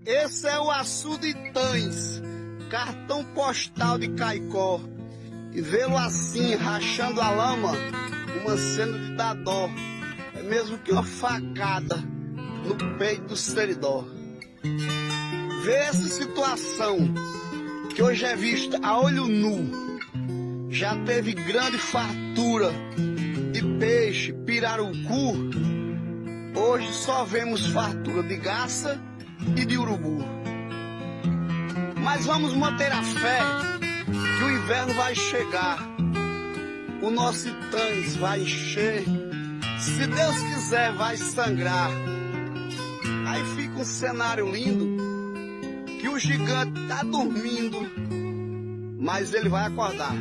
Esse é o Açu de Tães, cartão postal de Caicó. E vê-lo assim, rachando a lama, uma cena de dar dó. É mesmo que uma facada no peito do seridó. Vê essa situação, que hoje é vista a olho nu. Já teve grande fartura de peixe, pirarucu. Hoje só vemos fartura de garça e de urubu. Mas vamos manter a fé que o inverno vai chegar. O nosso Tães vai encher. Se Deus quiser, vai sangrar. Aí fica um cenário lindo, que o gigante tá dormindo, mas ele vai acordar.